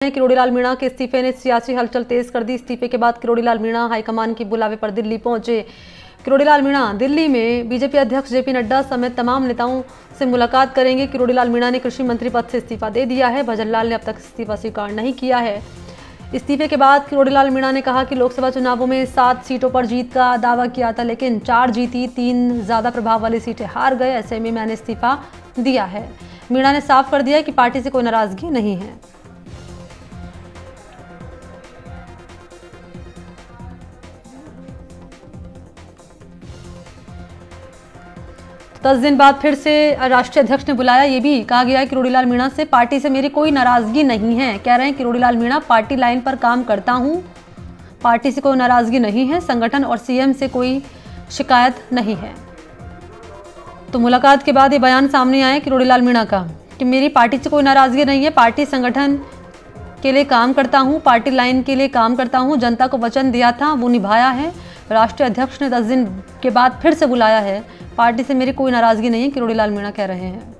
किरोड़ीलाल मीणा के इस्तीफे ने सियासी हलचल तेज कर दी। इस्तीफे के बाद किरोड़ीलाल मीणा हाईकमान के बुलावे पर दिल्ली पहुंचे। किरोड़ीलाल मीणा दिल्ली में बीजेपी अध्यक्ष जेपी नड्डा समेत तमाम नेताओं से मुलाकात करेंगे। किरोड़ीलाल मीणा ने कृषि मंत्री पद से इस्तीफा दे दिया है। भजनलाल ने अब तक इस्तीफा स्वीकार नहीं किया है। इस्तीफे के बाद किरोड़ीलाल मीणा ने कहा कि लोकसभा चुनावों में 7 सीटों पर जीत का दावा किया था, लेकिन 4 जीती, 3 ज्यादा प्रभाव वाली सीटें हार गए। ऐसे में मैंने इस्तीफा दिया है। मीणा ने साफ कर दिया कि पार्टी से कोई नाराजगी नहीं है। 10 दिन बाद फिर से राष्ट्रीय अध्यक्ष ने बुलाया। ये भी कहा गया है किरोड़ीलाल मीणा से, पार्टी से मेरी कोई नाराजगी नहीं है। कह रहे हैं किरोड़ीलाल मीणा, पार्टी लाइन पर काम करता हूं, पार्टी से कोई नाराजगी नहीं है, संगठन और सीएम से कोई शिकायत नहीं है। तो मुलाकात के बाद ये बयान सामने आया किरोड़ीलाल मीणा का कि मेरी पार्टी से कोई नाराजगी नहीं है, पार्टी संगठन के लिए काम करता हूं, पार्टी लाइन के लिए काम करता हूं, जनता को वचन दिया था वो निभाया है। राष्ट्रीय अध्यक्ष ने 10 दिन के बाद फिर से बुलाया है। पार्टी से मेरी कोई नाराजगी नहीं है, किरोड़ीलाल मीणा कह रहे हैं।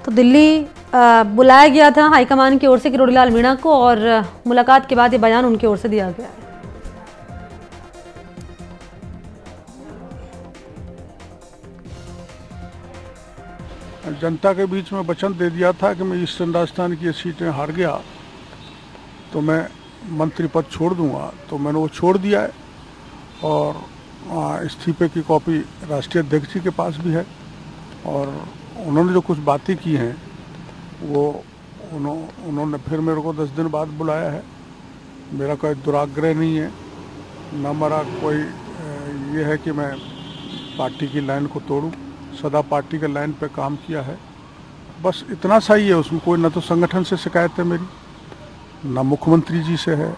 तो दिल्ली बुलाया गया था हाईकमान की ओर से किरोड़ीलाल मीणा को, और मुलाकात के बाद ये बयान उनकी ओर से दिया गया है। जनता के बीच में वचन दे दिया था कि मैं ईस्टर्न राजस्थान की ये सीटें हार गया तो मैं मंत्री पद छोड़ दूंगा, तो मैंने वो छोड़ दिया है। और इस्तीफे की कॉपी राष्ट्रीय अध्यक्ष जी के पास भी है। और उन्होंने जो कुछ बातें की हैं वो उन्होंने फिर मेरे को 10 दिन बाद बुलाया है। मेरा कोई दुराग्रह नहीं है, ना मेरा कोई ये है कि मैं पार्टी की लाइन को तोड़ूं। सदा पार्टी के लाइन पे काम किया है, बस इतना सा ही है। उसमें कोई ना तो संगठन से शिकायत है मेरी, ना मुख्यमंत्री जी से है।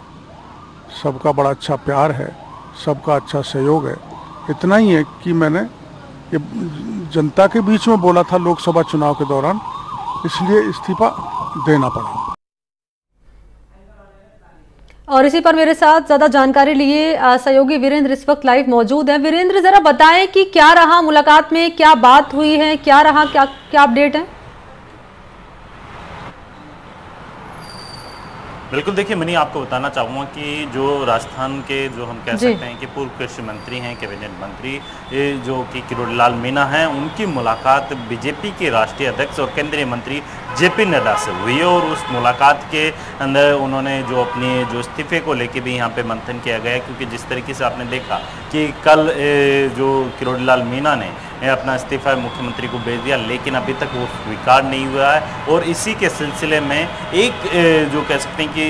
सबका बड़ा अच्छा प्यार है, सबका अच्छा सहयोग है। इतना ही है कि मैंने ये जनता के बीच में बोला था लोकसभा चुनाव के दौरान, इसलिए इस्तीफा देना पड़ा। और इसी पर मेरे साथ ज्यादा जानकारी लिए सहयोगी वीरेंद्र इस वक्त लाइव मौजूद हैं। वीरेंद्र, जरा बताएं कि क्या रहा मुलाकात में, क्या बात हुई है, क्या रहा, क्या अपडेट है? बिल्कुल, देखिए मनी, आपको बताना चाहूँगा कि जो राजस्थान के जो हम कह सकते हैं कि पूर्व कृषि मंत्री हैं, कैबिनेट मंत्री जो कि किरोड़ीलाल मीणा हैं, उनकी मुलाकात बीजेपी के राष्ट्रीय अध्यक्ष और केंद्रीय मंत्री जेपी नड्डा से हुई है। और उस मुलाकात के अंदर उन्होंने जो अपने जो इस्तीफे को लेके भी यहाँ पे मंथन किया गया, क्योंकि जिस तरीके से आपने देखा कि कल जो किरोड़ीलाल मीणा ने अपना इस्तीफा मुख्यमंत्री को भेज दिया, लेकिन अभी तक वो स्वीकार नहीं हुआ है। और इसी के सिलसिले में एक जो कह सकते हैं कि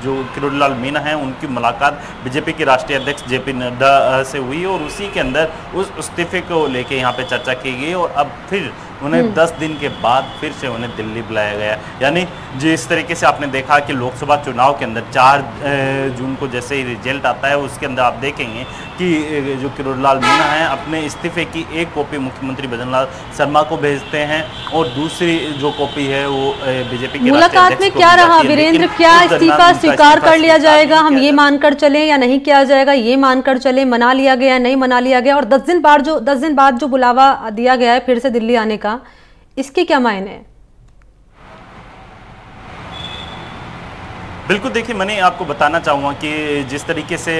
जो किरोड़ीलाल मीणा हैं, उनकी मुलाकात बीजेपी के राष्ट्रीय अध्यक्ष जेपी नड्डा से हुई और उसी के अंदर उस इस्तीफे को लेके यहाँ पे चर्चा की गई। और अब फिर उन्हें 10 दिन के बाद फिर से उन्हें दिल्ली बुलाया गया। यानी जिस तरीके से आपने देखा कि लोकसभा चुनाव के अंदर 4 जून को जैसे ही रिजल्ट आता है, उसके अंदर आप देखेंगे कि जो किरोड़ीलाल मीणा हैं अपने इस्तीफे की एक कॉपी मुख्यमंत्री भजनलाल शर्मा को भेजते हैं और दूसरी जो कॉपी है वो बीजेपी के मुलाकात में क्या रहा वीरेंद्र? क्या इस्तीफा स्वीकार कर लिया जाएगा, हम ये मानकर चले, या नहीं किया जाएगा ये मानकर चले, मना लिया गया, नहीं मना लिया गया? और 10 दिन बाद जो बुलावा दिया गया है फिर से दिल्ली आने का, इसके क्या मायने हैं? बिल्कुल, देखिए मैंने आपको बताना चाहूँगा कि जिस तरीके से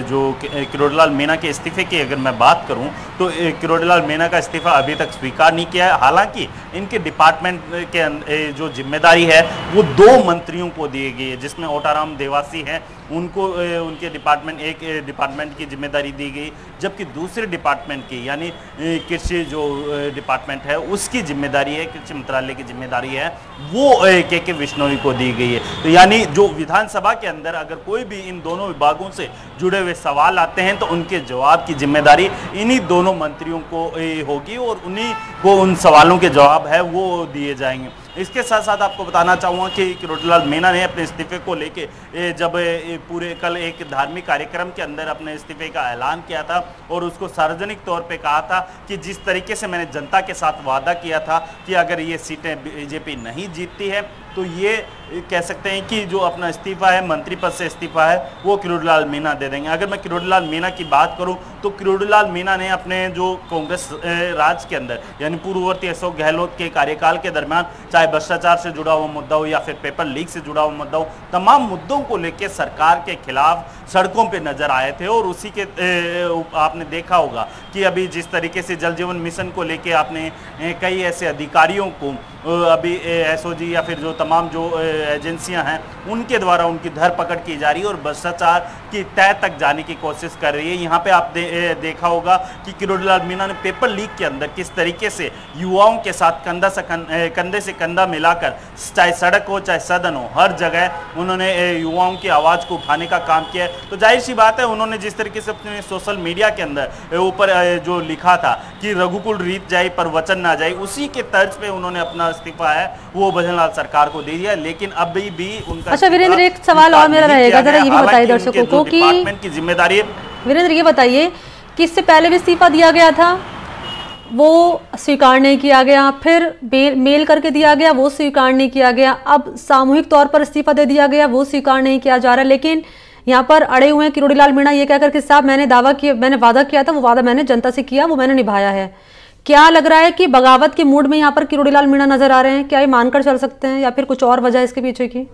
जो किरोड़ीलाल मीणा के इस्तीफे की अगर मैं बात करूँ तो किरोड़ीलाल मीणा का इस्तीफा अभी तक स्वीकार नहीं किया है। हालांकि इनके डिपार्टमेंट के जो जिम्मेदारी है वो 2 मंत्रियों को दी गई है, जिसमें ओटाराम देवासी हैं, उनको उनके एक डिपार्टमेंट की जिम्मेदारी दी गई, जबकि दूसरे डिपार्टमेंट की यानी कृषि जो डिपार्टमेंट है उसकी जिम्मेदारी है, कृषि मंत्रालय की जिम्मेदारी है, वो के विश्नोई को दी गई है। तो यानी जो विधानसभा के अंदर अगर कोई भी इन दोनों विभागों से जुड़े हुए सवाल आते हैं तो उनके जवाब की जिम्मेदारी इन्हीं दोनों मंत्रियों को होगी और उन्हीं को उन सवालों के जवाब है वो दिए जाएंगे। इसके साथ साथ आपको बताना चाहूँगा कि किरोड़ीलाल मीणा ने अपने इस्तीफे को लेके जब पूरे कल एक धार्मिक कार्यक्रम के अंदर अपने इस्तीफे का ऐलान किया था और उसको सार्वजनिक तौर पे कहा था कि जिस तरीके से मैंने जनता के साथ वादा किया था कि अगर ये सीटें बीजेपी नहीं जीतती है तो ये कह सकते हैं कि जो अपना इस्तीफा है, मंत्री पद से इस्तीफा है, वो किरोड़ीलाल मीणा दे देंगे। अगर मैं किरोड़ीलाल मीणा की बात करूं तो किरोड़ीलाल मीणा ने अपने जो कांग्रेस राज के अंदर यानी पूर्ववर्ती अशोक गहलोत के कार्यकाल के दरमियान, चाहे भ्रष्टाचार से जुड़ा हुआ मुद्दा हो या फिर पेपर लीक से जुड़ा हुआ मुद्दा हो, तमाम मुद्दों को लेकर सरकार के खिलाफ सड़कों पे नजर आए थे। और उसी के आपने देखा होगा कि अभी जिस तरीके से जल जीवन मिशन को लेके आपने कई ऐसे अधिकारियों को अभी एसओजी या फिर जो तमाम जो एजेंसियां हैं उनके द्वारा उनकी धरपकड़ की जा रही है और भ्रष्टाचार की तह तक जाने की कोशिश कर रही है। यहाँ पे आप देखा होगा कि किरोड़ीलाल मीणा ने पेपर लीक के अंदर किस तरीके से युवाओं के साथ कंधे से कंधा मिलाकर, चाहे सड़क हो चाहे सदन हो, हर जगह उन्होंने युवाओं की आवाज़ को उठाने का काम किया है। तो जाहिर सी बात है, उन्होंने जिस तरीके से अपने सोशल मीडिया के अंदर ऊपर जो लिखा था कि रघुकुल रीत जाए पर वचन ना जाए, उसी के तर्ज पे उन्होंने अपना इस्तीफा है वो भजनलाल सरकार को दे दिया। लेकिन अभी भी उनका अच्छा वीरेंद्र, एक सवाल और मेरा रहेगा, जरा ये भी बताइए दर्शकों को कि डिपार्टमेंट की जिम्मेदारी है। वीरेंद्र ये बताइए कि इससे पहले भी इस्तीफा दिया गया था, वो स्वीकार नहीं किया गया, फिर मेल करके दिया गया, वो स्वीकार नहीं किया गया, अब सामूहिक तौर पर इस्तीफा दे दिया गया, वो स्वीकार नहीं किया जा रहा। लेकिन यहाँ पर अड़े हुए हैं किरोड़ीलाल मीणा ये कहकर कि साहब मैंने वादा किया था, वो वादा मैंने जनता से किया, वो मैंने निभाया है। क्या लग रहा है कि बगावत के मूड में यहाँ पर किरोड़ीलाल मीणा नजर आ रहे हैं? क्या ये मानकर चल सकते हैं या फिर कुछ और वजह इसके पीछे की?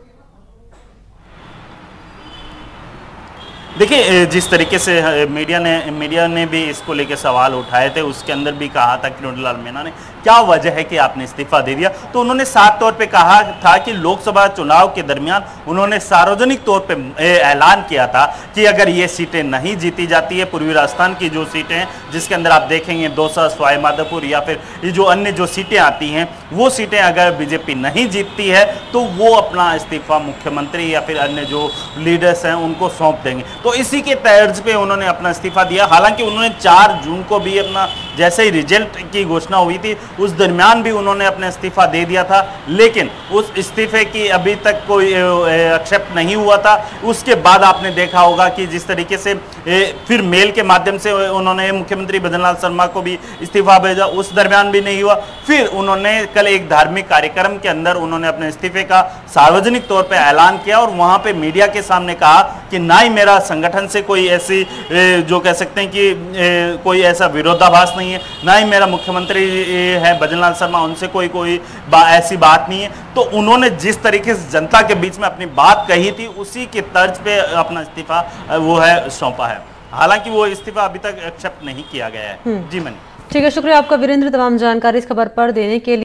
देखिए, जिस तरीके से मीडिया ने भी इसको लेकर सवाल उठाए थे, उसके अंदर भी कहा था किरोड़ीलाल मीणा ने क्या वजह है कि आपने इस्तीफा दे दिया। तो उन्होंने साफ तौर पे कहा था कि लोकसभा चुनाव के दरमियान उन्होंने सार्वजनिक तौर पे ऐलान किया था कि अगर ये सीटें नहीं जीती जाती है, पूर्वी राजस्थान की जो सीटें हैं जिसके अंदर आप देखेंगे दौसा, सवाई माधोपुर या फिर ये जो अन्य जो सीटें आती हैं, वो सीटें अगर बीजेपी नहीं जीतती है तो वो अपना इस्तीफा मुख्यमंत्री या फिर अन्य जो लीडर्स हैं उनको सौंप देंगे। तो इसी के तर्ज पे उन्होंने अपना इस्तीफा दिया। हालांकि उन्होंने 4 जून को भी अपना जैसे ही रिजल्ट की घोषणा हुई थी उस दरमियान भी उन्होंने अपना इस्तीफा दे दिया था, लेकिन उस इस्तीफे की अभी तक कोई एक्सेप्ट नहीं हुआ था। उसके बाद आपने देखा होगा कि जिस तरीके से फिर मेल के माध्यम से उन्होंने मुख्यमंत्री भजनलाल शर्मा को भी इस्तीफा भेजा, उस दरमियान भी नहीं हुआ। फिर उन्होंने कल एक धार्मिक कार्यक्रम के अंदर उन्होंने अपने इस्तीफे का सार्वजनिक तौर पर ऐलान किया और वहां पर मीडिया के सामने कहा कि ना ही मेरा संगठन से कोई ऐसी जो कह सकते हैं कि कोई ऐसा विरोधाभास नहीं है, ना ही मेरा मुख्यमंत्री है भजनलाल शर्मा उनसे कोई ऐसी बात नहीं है। तो उन्होंने जिस तरीके से जनता के बीच में अपनी बात कही थी उसी के तर्ज पे अपना इस्तीफा वो है सौंपा है। हालांकि वो इस्तीफा अभी तक एक्सेप्ट नहीं किया गया है। जी मनी। ठीक है, शुक्रिया आपका वीरेंद्र, तमाम जानकारी इस खबर पर देने के लिए।